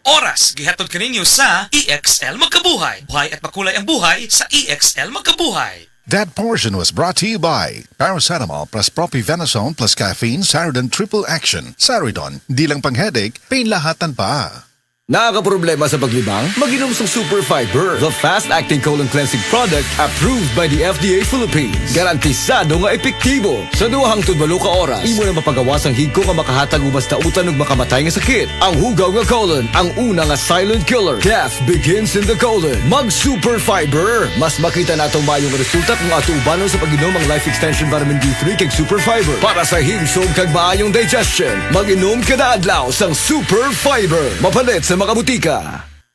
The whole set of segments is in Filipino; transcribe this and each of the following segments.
Oras gihatod kaninyo sa EXL Magkabuhay. Buhay at makulay ang buhay sa EXL Magkabuhay. That portion was brought to you by Paracetamol plus Propivenazone plus Caffeine Saridon Triple Action. Saridon, di lang pang headache, painlahatan pa. Nakakaproblema sa paglibang? Mag-inom sa Super Fiber, the fast-acting colon cleansing product approved by the FDA Philippines. Garantisado nga epektibo. Sa 2 hangtod 8 ka oras, imo na mapaгаwas ang higko nga makahatag ubas ta utan ug makamatay nga sakit. Ang hugaw nga colon, ang una nga silent killer. Death begins in the colon. Mag Super Fiber. Mas makita natong mayong resulta kung ato ubanon sa pag-inom ang Life Extension Vitamin D3 kag Super Fiber. Para sa himsog kag maayong digestion, mag-inom kada adlaw sang Super Fiber. Mapalit sa mga butika.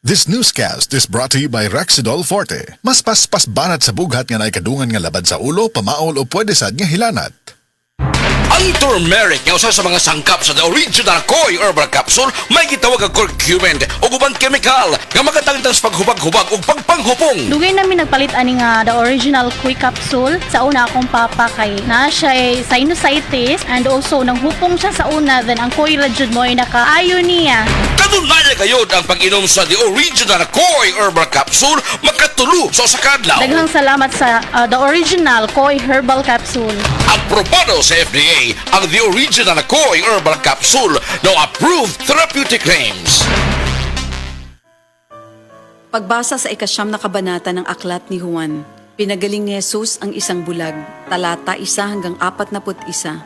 This newscast is brought to you by Rexidol Forte. Mas paspas banat sa bughat nga naikadungan nga labad sa ulo, pamaol o pwede sad nga hilanat. Ang turmeric nga usa sa mga sangkap sa the original Koi Herbal Capsule may gitawag ang curcumin o ubang chemical nga makatangtang sa paghubag-hubag o pagpanghupong. Dugay namin nagpalit ani nga the original Koi capsule. Sa una akong papa kay na siya ay sinusitis and also nang hupong siya sa una, then ang Koi ra jud mo ay nakaayo niya. Kanunay kayod ang pag-inom sa the original Koi Herbal Capsule makatulo sa usa ka adlaw. Daghang salamat sa the original Koi Herbal Capsule. Aprobado sa FDA ang the original Koi Herbal Capsule no approved therapeutic claims. Pagbasa sa 9 na kabanata ng aklat ni Juan, pinagaling ni Jesus ang isang bulag, talata 1 hanggang 41.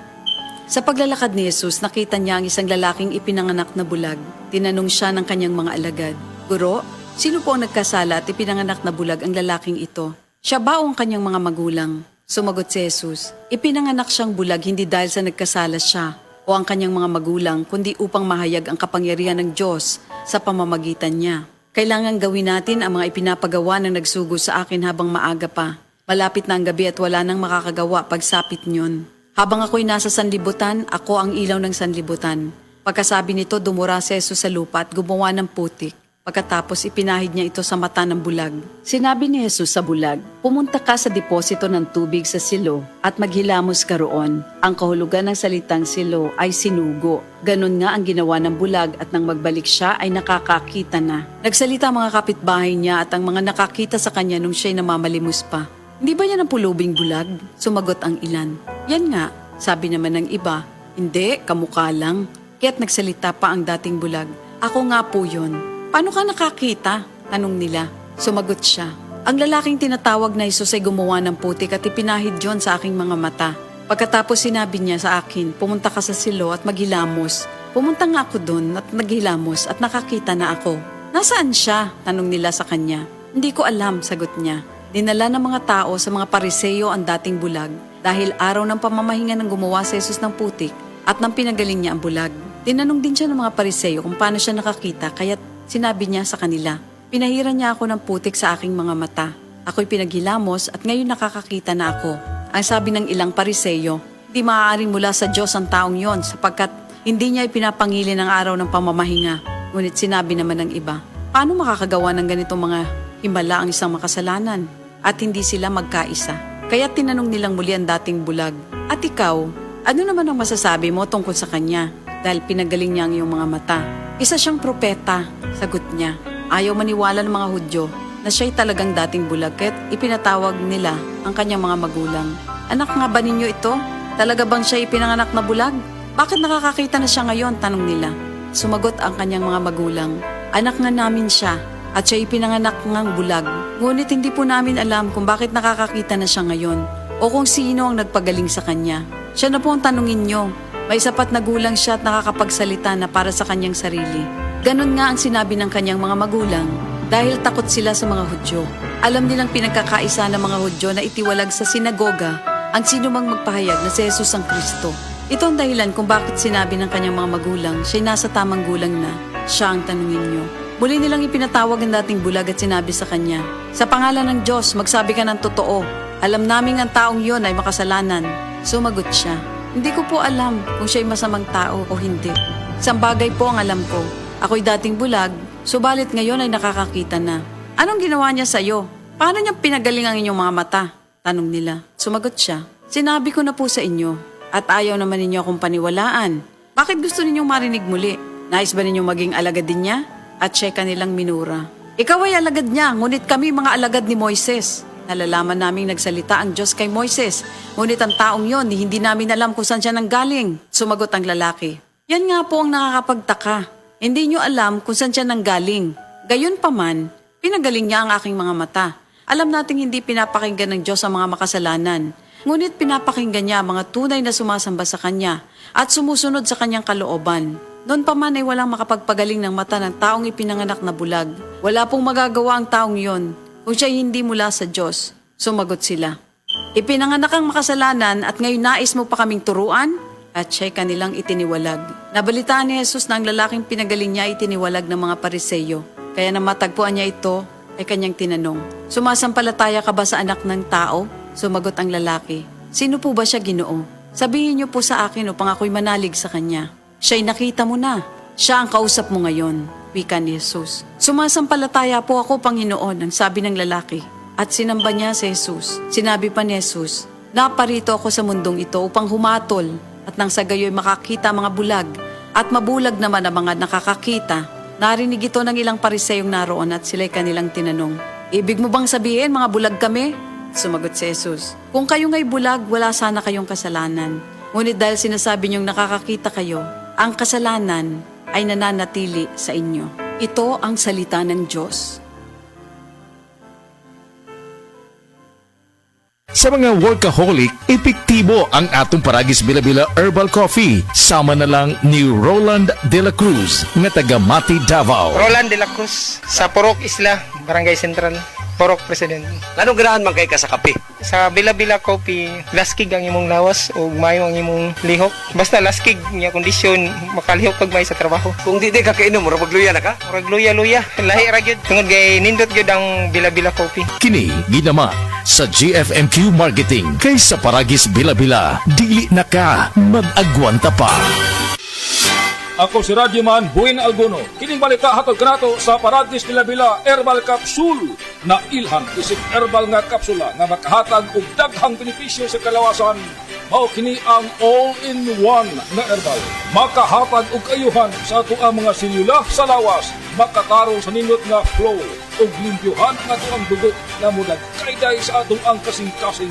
Sa paglalakad ni Jesus, nakita niya ang isang lalaking ipinanganak na bulag. Tinanong siya ng kanyang mga alagad, "Guro, sino po ang nagkasala at ipinanganak na bulag ang lalaking ito? Siya ba o ang kanyang mga magulang?" Sumagot si Jesus, "Ipinanganak siyang bulag hindi dahil sa nagkasala siya o ang kanyang mga magulang, kundi upang mahayag ang kapangyarihan ng Diyos sa pamamagitan niya. Kailangan gawin natin ang mga ipinapagawa na nagsugo sa akin habang maaga pa. Malapit na ang gabi at wala nang makakagawa pagsapit niyon. Habang ako'y nasa sanlibutan, ako ang ilaw ng sanlibutan." Pagkasabi nito, dumura si Jesus sa lupa at gumawa ng putik. Pagkatapos ipinahid niya ito sa mata ng bulag. Sinabi ni Jesus sa bulag, "Pumunta ka sa deposito ng tubig sa silo at maghilamos ka roon." Ang kahulugan ng salitang silo ay sinugo. Ganon nga ang ginawa ng bulag at nang magbalik siya ay nakakakita na. Nagsalita ang mga kapitbahay niya at ang mga nakakita sa kanya nung siya'y namamalimos pa. "Hindi ba yan ang pulubing bulag?" Sumagot ang ilan. "Yan nga," sabi naman ng iba. "Hindi, kamukha lang." Kaya't nagsalita pa ang dating bulag, "Ako nga po yun." "Paano ka nakakita?" tanong nila. Sumagot siya, "Ang lalaking tinatawag na Jesus ay gumawa ng putik at ipinahid yon sa aking mga mata. Pagkatapos sinabi niya sa akin, pumunta ka sa silo at maghilamos. Pumunta nga ako doon at naghilamos at nakakita na ako." "Nasaan siya?" tanong nila sa kanya. "Hindi ko alam," sagot niya. Dinala ng mga tao sa mga Pariseo ang dating bulag dahil araw ng pamamahinga ng gumawa si Jesus ng putik at nang pinagaling niya ang bulag. Tinanong din siya ng mga Pariseo kung paano siya nakakita, kaya't sinabi niya sa kanila, "Pinahiran niya ako ng putik sa aking mga mata. Ako'y pinaghilamos at ngayon nakakakita na ako." Ang sabi ng ilang Pariseo, "Di maaaring mula sa Diyos ang taong yon sapagkat hindi niya ipinapangili ng araw ng pamamahinga." Ngunit sinabi naman ng iba, "Paano makakagawa ng ganitong mga himala ang isang makasalanan?" At hindi sila magkaisa. Kaya tinanong nilang muli ang dating bulag, "At ikaw, ano naman ang masasabi mo tungkol sa kanya? Dahil pinagaling niya ang iyong mga mata." "Isa siyang propeta," sagot niya. Ayaw maniwala ng mga Hudyo na siya'y talagang dating bulag kaya't ipinatawag nila ang kanyang mga magulang. "Anak nga ba ninyo ito? Talaga bang siya ipinanganak na bulag? Bakit nakakakita na siya ngayon?" tanong nila. Sumagot ang kanyang mga magulang, "Anak nga namin siya at siya ipinanganak ngang bulag. Ngunit hindi po namin alam kung bakit nakakakita na siya ngayon o kung sino ang nagpagaling sa kanya. Siya na po ang tanungin niyo. May sapat na gulang siya at nakakapagsalita na para sa kanyang sarili." Ganon nga ang sinabi ng kanyang mga magulang dahil takot sila sa mga Hudyo. Alam nilang pinagkakaisa ng mga Hudyo na itiwalag sa sinagoga ang sino mang magpahayag na si Jesus ang Kristo. Ito ang dahilan kung bakit sinabi ng kanyang mga magulang siya'y nasa tamang gulang na, siya ang tanungin niyo. Muli nilang ipinatawag ang dating bulag at sinabi sa kanya, "Sa pangalan ng Diyos, magsabi ka ng totoo. Alam naming ang taong yon ay makasalanan." Sumagot siya, "Hindi ko po alam kung siya'y masamang tao o hindi. Isang bagay po ang alam ko. Ako'y dating bulag, subalit ngayon ay nakakakita na." "Anong ginawa niya sa'yo? Paano niya pinagaling ang inyong mga mata?" tanong nila. Sumagot siya, "Sinabi ko na po sa inyo at ayaw naman ninyo akong paniwalaan. Bakit gusto ninyong marinig muli? Nais ba ninyong maging alagad din niya? at siya kanilang minura. Ikaw ay alagad niya, ngunit kami mga alagad ni Moises. Nalalaman naming nagsalita ang Diyos kay Moises, ngunit ang taong yon, hindi namin alam kung saan siya nanggaling. Sumagot ang lalaki. Yan nga po ang nakakapagtaka. Hindi niyo alam kung saan siya nanggaling. Gayon pa man, pinagaling niya ang aking mga mata. Alam nating hindi pinapakinggan ng Diyos ang mga makasalanan. Ngunit pinapakinggan niya ang mga tunay na sumasamba sa Kanya at sumusunod sa Kanyang kalooban. Noon pa man ay walang makapagpagaling ng mata ng taong ipinanganak na bulag. Wala pong magagawa ang taong yon kung siya hindi mula sa Diyos. Sumagot sila. Ipinanganak ang makasalanan at ngayon nais mo pa kaming turuan? At siya'y kanilang itiniwalag. Nabalitaan ni Jesus na ang lalaking pinagaling niya itiniwalag ng mga Pariseyo. Kaya nang matagpuan niya ito, ay kanyang tinanong, sumasampalataya ka ba sa anak ng tao? Sumagot ang lalaki, sino po ba siya, Ginoo? Sabihin niyo po sa akin upang ako'y manalig sa kanya. Siya'y nakita mo na. Siya ang kausap mo ngayon, wika ni Jesus. Sumasampalataya po ako, Panginoon, ang sabi ng lalaki. At sinamba niya si Jesus. Sinabi pa ni Jesus, naparito ako sa mundong ito upang humatol at nang sa gayo'y makakita mga bulag at mabulag naman ang mga nakakakita. Narinig ito ng ilang Pariseyong naroon at sila'y kanilang tinanong, ibig mo bang sabihin mga bulag kami? Sumagot si Jesus, kung kayo nga'y bulag, wala sana kayong kasalanan. Ngunit dahil sinasabi niyong nakakakita kayo, ang kasalanan ay nananatili sa inyo. Ito ang salita ng Diyos. Sa mga workaholic, epektibo ang atong Paragis Bila-Bila Herbal Coffee. Sama na lang ni Roland De La Cruz, nga taga Mati, Davao. Roland de la Cruz, sa Purok Isla, Barangay Central, Purok President. Anong ganahan man kay ka sa kape? Sa Bila-Bila Coffee, laskig ang imong lawas o mayo ang imong lihok. Basta laskig niya kondisyon, makalihok pag may sa trabaho. Kung di ka kainom, mura magluya na ka? Murag luya-luya, lahi ra gyud. Tungod kay nindot gyud ang Bila-Bila Coffee. Kini ginama sa GFMQ Marketing. Kay sa Paragis Bila-Bila, dili na ka mag-agwanta pa. Ako si Radyoman Buin Alguno. Kining balita hatod kanato sa Paragis Bila-Bila Herbal Capsule na ilhan isip herbal nga kapsula nga makahatag og daghang benepisyo sa kalawasan. Mao kini ang all-in-one na herbal. Makahatag og ayuhan sa ato ang mga selula sa lawas. Makatarong sa nindot nga flow og limpyuhan nga ato ang dugo nga munagkayday sa atong ang kasing-kasing.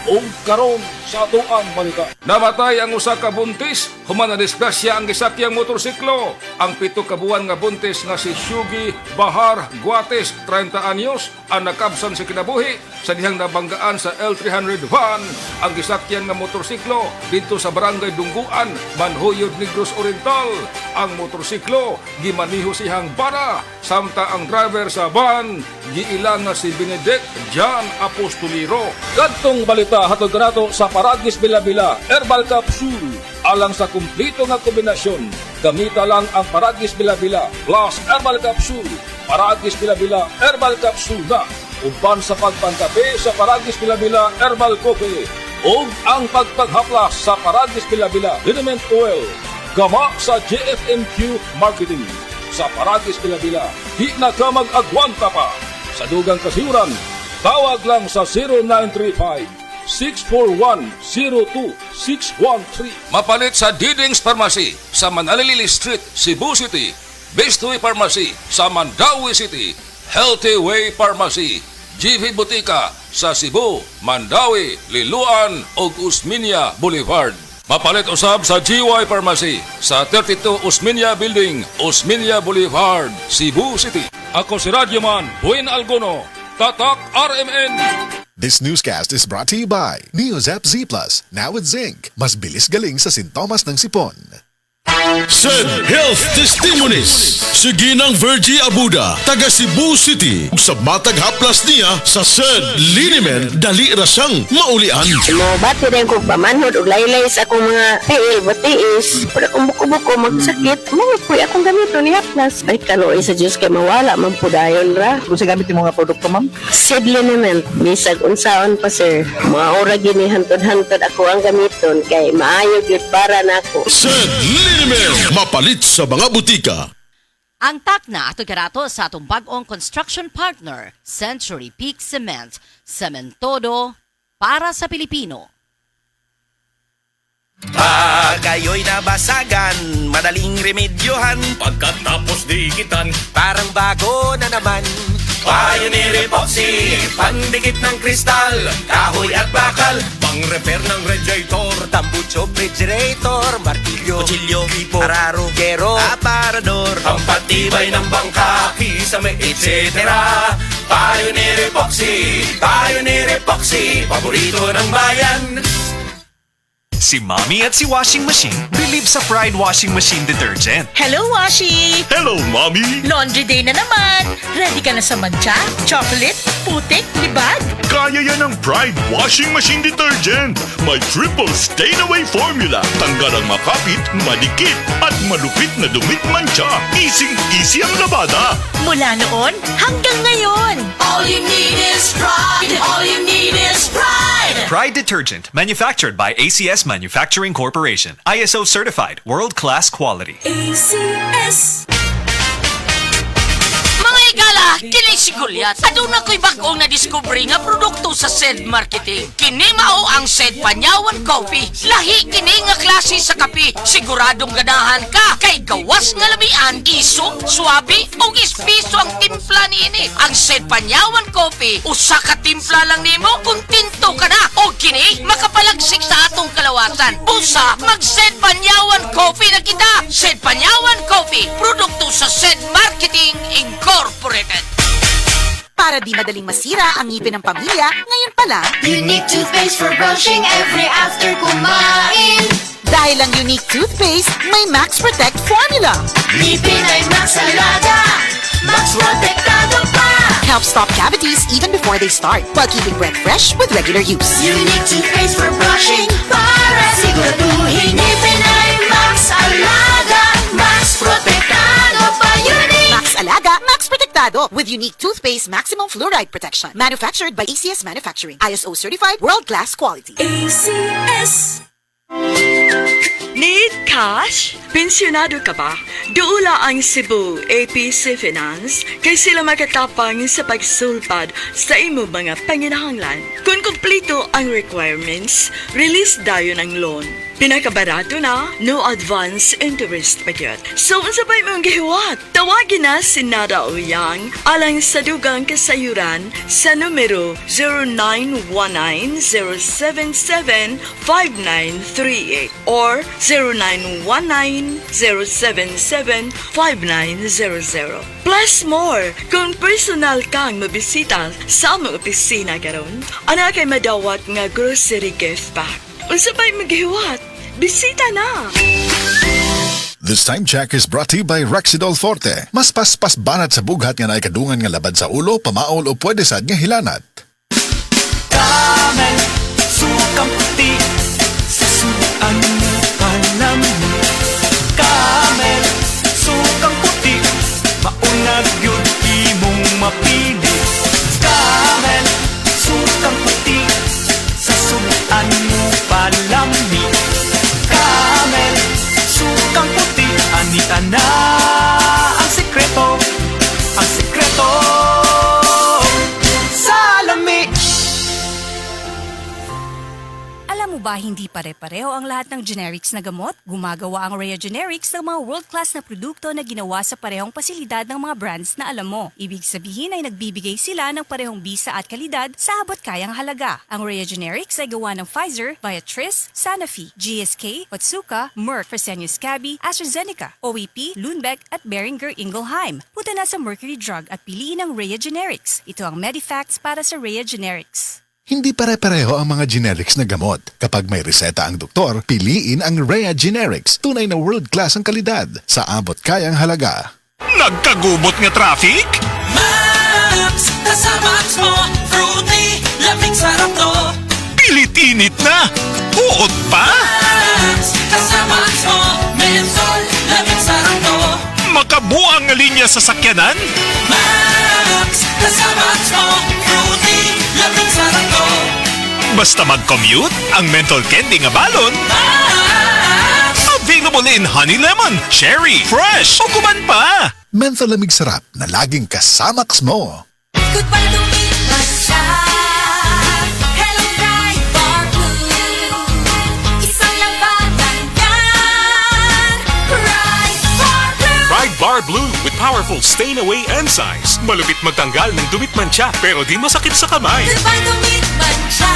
O karon sa atuang balita. Namatay ang usa ka buntis, human na disgrasya ang gisakyang motorsiklo. Ang 7 ka buwan nga buntis nga si Shugi Bahar Guates, 30 anyos, ang nakabsan sa kinabuhi sa dihang nabanggaan sa L301 ang gisakyan nga motorsiklo dito sa barangay Dungguan, Manhoyod, Negros Oriental. Ang motorsiklo gimaniho sihang bara, samta ang driver sa van giilang nga si Benedict John Apostoliro. Kadtong balita hatod kanato sa Paragis Bila-Bila Herbal Capsule. Alang sa kumplito nga kombinasyon, gamita lang ang Paragis Bila-Bila plus Herbal Capsule. Paragis Bila-Bila Herbal Capsule na uban sa pagpangkape sa Paragis Bila-Bila Herbal Coffee o ang pagpaghaplas sa Paragis Bila-Bila Liniment Oil. Gama sa JFMQ Marketing. Sa Paragis Bila-Bila, di na ka mag-agwanta pa. Sa dugang kasiuran, tawag lang sa 0935-641-02613. Mapalit sa Diding's Pharmacy sa Manalili Street, Cebu City. Best Way Pharmacy sa Mandawi City. Healthy Way Pharmacy, GV Butika sa Cebu, Mandawi, Liloan ug Usmeña Boulevard. Mapalit usab sa GY Pharmacy sa 32 Usmeña Building, Usmeña Boulevard, Cebu City. Ako si Radyoman Buin Alguno, Tatak RMN. This newscast is brought to you by Neozep Z Plus. Now with zinc. Mas bilis galing sa sintomas ng sipon. Said Health Testimonies si Ginang Virgie Abuda, taga Cebu City. Sa matag haplas niya sa said liniment, dali rasang maulian. Bati rin ko pamanhod o laylay sa akong mga PL batiis. Para kung buko-buko magsakit, mga puy akong gamito ni haplas. Ay kanoy sa Diyos kay mawala, mampudayon ra. Kung sa gamit yung mga produkto, ma'am? Said liniment, bisag unsaon pa sir. Mga ora gini hantod-hantod ako ang gamiton kay maayo gyud para nako. Said liniment, mapalit sa mga butika. Ang takna ato karato sa atong bag-ong construction partner, Century Peak Cement, Cementodo para sa Pilipino. Pag kayo'y nabasagan, madaling remedyohan. Pagkatapos dikitan, Parang bago na naman. Pioneer Epoxy, pandikit ng kristal, kahoy at bakal, pang-repair ng radiator, tambucho, refrigerator, martilyo, kutsilyo, tipo, araro, gero, aparador, pampatibay ng bangka, kisame, etc. Pioneer Epoxy, paborito ng bayan. Si Mommy at si Washing Machine believe sa Pride Washing Machine Detergent. Hello, Washi! Hello, Mommy! Laundry day na naman! Ready ka na sa mancha, chocolate, putik, libag? Kaya yan ang Pride Washing Machine Detergent. May triple stain-away formula. Tanggal ang makapit, madikit, at malupit na dumit mancha. Easy ang labada. Mula noon hanggang ngayon. All you need is pride. All you need is pride. Pride Detergent, manufactured by ACS Manufacturing Corporation. ISO certified, world-class quality. ACS. Mga igala, kini si Goliath. Aduna ko'y bagong na-discovery nga produkto sa SED Marketing. Kini mao ang SED Panyawan Coffee. Lahi kini nga klase sa kape. Siguradong ganahan ka kay gawas nga labian, isog, swabe o ispiso ang timpla niini. Ang SED Panyawan Coffee, usa ka timpla lang nimo, kontento ka na. O kini makapalagsik sa atong kalawasan. Busa, mag-SED Panyawan Coffee na kita. SED Panyawan Coffee, produkto sa SED Marketing Incorporated. Para di madaling masira ang ngipin ng pamilya, ngayon pa lang, Unique toothpaste for brushing every after kumain. dahil ang unique toothpaste, may Max Protect formula. Ngipin ay Max Alaga, Max Protektado pa. Helps stop cavities even before they start, while keeping breath fresh with regular use. Unique toothpaste for brushing para siguraduhin ngipin ay Max Alaga, Max Protektado pa. Unique Max Alaga, Max Protectado with unique toothpaste maximum fluoride protection. Manufactured by ACS Manufacturing. ISO certified, world-class quality. ACS. Need cash? Pensyonado ka ba? Duula ang Cebu APC Finance kay sila makatapang sa pagsulpad sa imo mga panginahanglan. Kung kumpleto ang requirements, release dayon ang loan. Pinakabarato na, no advance interest pa yun. So, sabay mong gihiwat. Tawagin na si Nada Uyang alang sa dugang kasayuran sa numero 0919-077-5938 or 0919-077-5900. Plus more, kung personal kang mabisita sa among opisina karon, ana kay madawat nga grocery gift pack. Unsabay maghiwat, bisita na! This time check is brought to you by Rexidol Forte. Mas paspas banat sa bughat nga naikadungan nga labad sa ulo, pamaol o pwede sad nga hilanat. Camel, sukang puti, sa suan panami. Camel, sukang puti, maunag yun imong mapili. Camel, sukang puti, sa suan palami. Camel, sukang puti, anita na ang sekreto, sa lami. Alam mo ba hindi pare-pareho ang lahat ng generics na gamot? Gumagawa ang Rhea Generics ng mga world-class na produkto na ginawa sa parehong pasilidad ng mga brands na alam mo. Ibig sabihin ay nagbibigay sila ng parehong bisa at kalidad sa abot kayang halaga. Ang Rhea Generics ay gawa ng Pfizer, Viatris, Sanofi, GSK, Otsuka, Merck, Fresenius Kabi, AstraZeneca, OEP, Lundbeck at Boehringer Ingelheim. Punta na sa Mercury Drug at piliin ang Rhea Generics. Ito ang Medifacts para sa Rhea Generics. Hindi pare-pareho ang mga generics na gamot. Kapag may reseta ang doktor, piliin ang Rhea Generics. Tunay na world-class ang kalidad sa abot kayang halaga. Nagkagubot nga traffic? Max, kasamax mo, fruity, lamig sarap to. Pilit-init na! Uot pa! Max, kasamax mo, mensol, lamig sarap to. Makabuang nga linya sa sakyanan? Max, kasamax mo, fruity, lamig sarap to. Basta mag-commute, ang menthol candy nga balon. Available in honey lemon, cherry, fresh, o kuman pa. Menthol lamig sarap na laging kasamax mo. Goodbye to me, Masha. Hello, Bright Barbu. Isang laban Bar Blue with powerful stain-away enzymes. Malupit magtanggal ng dumit mancha pero di masakit sa kamay. Goodbye, dumit mancha.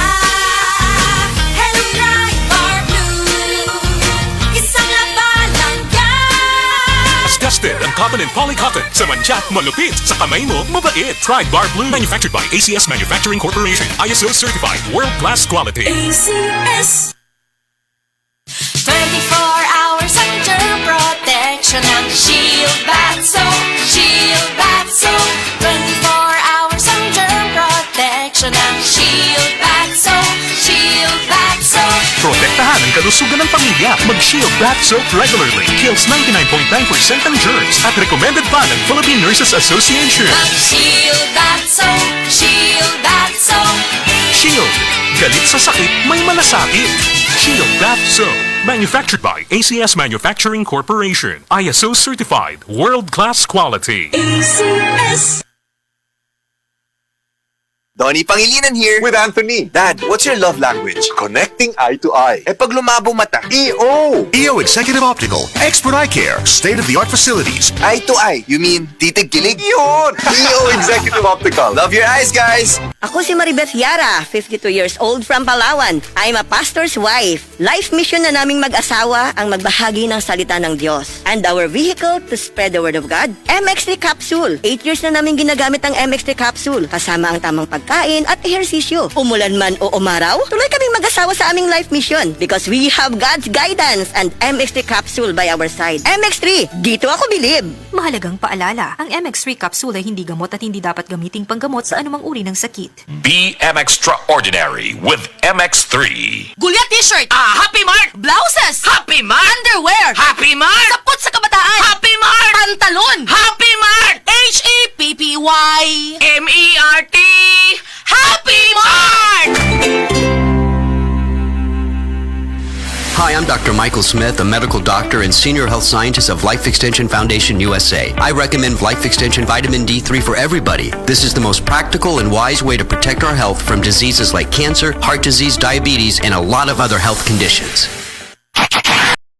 Hello, Pride Bar Blue. Isang labalang yan. As tested ang cotton and polycotton. Sa mancha, malupit. Sa kamay mo, mabait. Pride Bar Blue. Manufactured by ACS Manufacturing Corporation. ISO certified. World-class quality. ACS. 24 hours ang germ protection ng Shield Bath Soap. Shield Bath Soap. 24 hours ang germ protection ng Shield Bath Soap. Shield Bath Soap. Protektahan ang kalusugan ng pamilya. Mag-Shield Bath Soap regularly. Kills 99.9% ng germs at recommended pa ng Philippine Nurses Association. Mag-Shield Bath Soap. Shield Bath Soap. Shield. Galit sa sakit, may malasakit. Shield Bath Soap. Manufactured by ACS Manufacturing Corporation. ISO certified. World-class quality. ACS. Donnie Pangilinan here. With Anthony. Dad, what's your love language? Connecting eye to eye. Pag lumabo mata. EO! EO Executive Optical, expert eye care, state-of-the-art facilities. Eye to eye, you mean titig-kilig? Yun! EO Executive Optical. Love your eyes, guys! Ako si Maribeth Yara, 52 years old from Palawan. I'm a pastor's wife. Life mission na naming mag-asawa ang magbahagi ng salita ng Diyos. And our vehicle to spread the word of God, MX3 Capsule. 8 years na namin ginagamit ang MX3 Capsule. Kasama ang tamang pagkain at ehersisyo. Umulan man o umaraw, tuloy kaming mag-asawa sa aming life mission because we have God's guidance and MX3 Capsule by our side. MX3, dito ako bilib. Mahalagang paalala, ang MX3 Capsule ay hindi gamot at hindi dapat gamiting panggamot sa anumang uri ng sakit. Be extraordinary with MX3. Gulya t-shirt. Happy Mart. Blouses. Happy Mart. Underwear. Happy Mart. Sapot sa kabataan. Happy Mart. Pantalon. Happy Mart. HAPPY MERT. Happy Mart. Hi, I'm Dr. Michael Smith, a medical doctor and senior health scientist of Life Extension Foundation USA. I recommend Life Extension Vitamin D3 for everybody. This is the most practical and wise way to protect our health from diseases like cancer, heart disease, diabetes, and a lot of other health conditions.